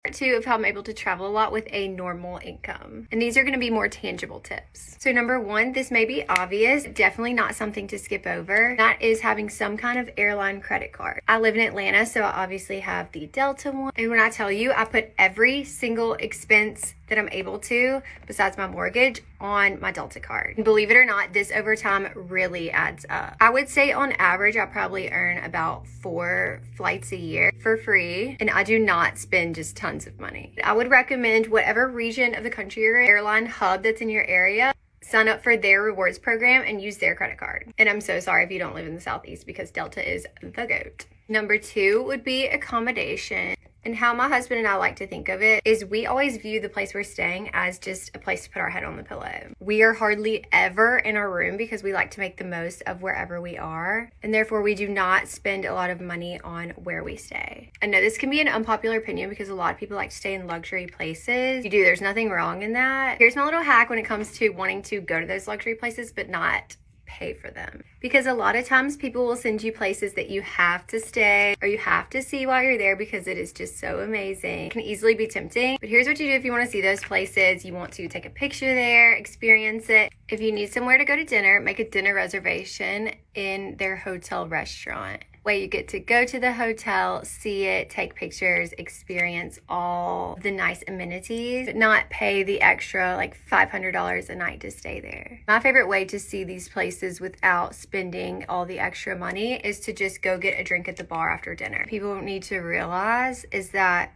Part 2 of how I'm able to travel a lot with a normal income. And these are going to be more tangible tips. So number 1, this may be obvious, definitely not something to skip over. That is having some kind of airline credit card. I live in Atlanta, so I obviously have the Delta one. And when I tell you, I put every single expense that I'm able to, besides my mortgage, on my Delta card. And believe it or not, this over time really adds up. I would say on average, I probably earn about 4 flights a year for free, and I do not spend just tons of money. I would recommend whatever region of the country or airline hub that's in your area, sign up for their rewards program and use their credit card. And I'm so sorry if you don't live in the Southeast, because Delta is the GOAT. Number 2 would be accommodation. And how my husband and I like to think of it is we always view the place we're staying as just a place to put our head on the pillow. We are hardly ever in our room because we like to make the most of wherever we are. And therefore we do not spend a lot of money on where we stay. I know this can be an unpopular opinion because a lot of people like to stay in luxury places. You do, there's nothing wrong in that. Here's my little hack when it comes to wanting to go to those luxury places but not pay for them, because a lot of times people will send you places that you have to stay or you have to see while you're there because it is just so amazing. It can easily be tempting, but here's what you do if you want to see those places. You want to take a picture there, experience it. If you need somewhere to go to dinner, make a dinner reservation in their hotel restaurant. Way you get to go to the hotel, see it, take pictures, experience all the nice amenities, but not pay the extra like $500 a night to stay there. My favorite way to see these places without spending all the extra money is to just go get a drink at the bar after dinner. People need to realize is that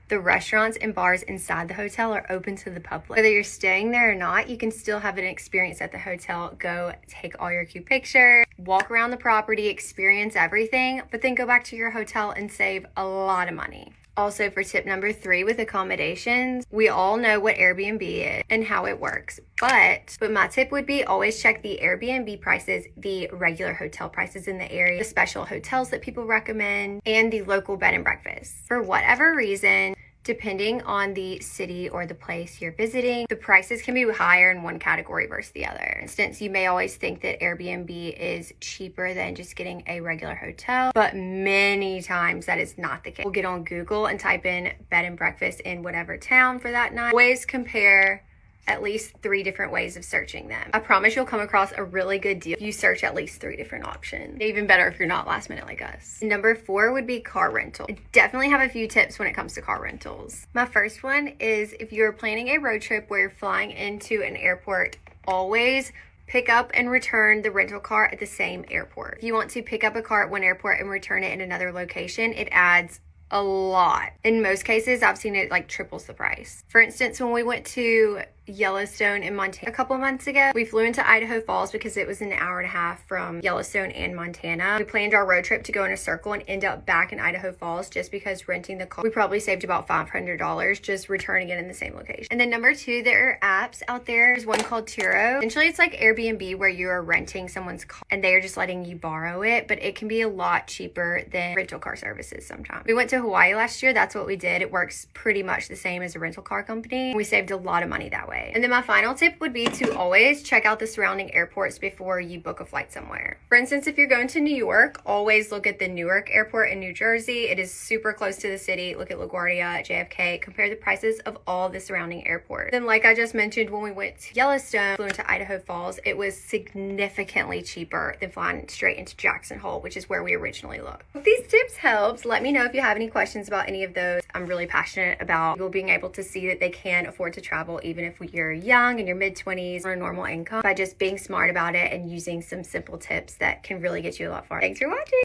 the restaurants and bars inside the hotel are open to the public. Whether you're staying there or not, you can still have an experience at the hotel. Go take all your cute pictures, walk around the property, experience everything, but then go back to your hotel and save a lot of money. Also, for tip number 3 with accommodations, we all know what Airbnb is and how it works. But my tip would be always check the Airbnb prices, the regular hotel prices in the area, the special hotels that people recommend, and the local bed and breakfast. For whatever reason, depending on the city or the place you're visiting, the prices can be higher in one category versus the other. For instance, you may always think that Airbnb is cheaper than just getting a regular hotel, but many times that is not the case. We'll get on Google and type in bed and breakfast in whatever town for that night. Always compare at least 3 different ways of searching them. I promise you'll come across a really good deal if you search at least 3 different options. Even better if you're not last minute like us. Number 4 would be car rental. I definitely have a few tips when it comes to car rentals. My first one is if you're planning a road trip where you're flying into an airport, always pick up and return the rental car at the same airport. If you want to pick up a car at one airport and return it in another location, it adds a lot. In most cases, I've seen it like triples the price. For instance, when we went to Yellowstone in Montana a couple months ago, we flew into Idaho Falls because it was an hour and a half from Yellowstone and Montana. We planned our road trip to go in a circle and end up back in Idaho Falls just because renting the car, we probably saved about $500 just returning it in the same location. And then number 2, there are apps out there. There's one called Turo. Essentially, it's like Airbnb where you're renting someone's car and they are just letting you borrow it, but it can be a lot cheaper than rental car services sometimes. We went to Hawaii last year. That's what we did. It works pretty much the same as a rental car company. We saved a lot of money that way. And then my final tip would be to always check out the surrounding airports before you book a flight somewhere. For instance, if you're going to New York, always look at the Newark airport in New Jersey. It is super close to the city. Look at LaGuardia, JFK, compare the prices of all the surrounding airports. Then like I just mentioned, when we went to Yellowstone, flew into Idaho Falls, it was significantly cheaper than flying straight into Jackson Hole, which is where we originally looked. If these tips helped, let me know if you have any questions about any of those. I'm really passionate about people being able to see that they can afford to travel even if you're young, in your mid-20s, on a normal income, by just being smart about it and using some simple tips that can really get you a lot farther. Thanks for watching.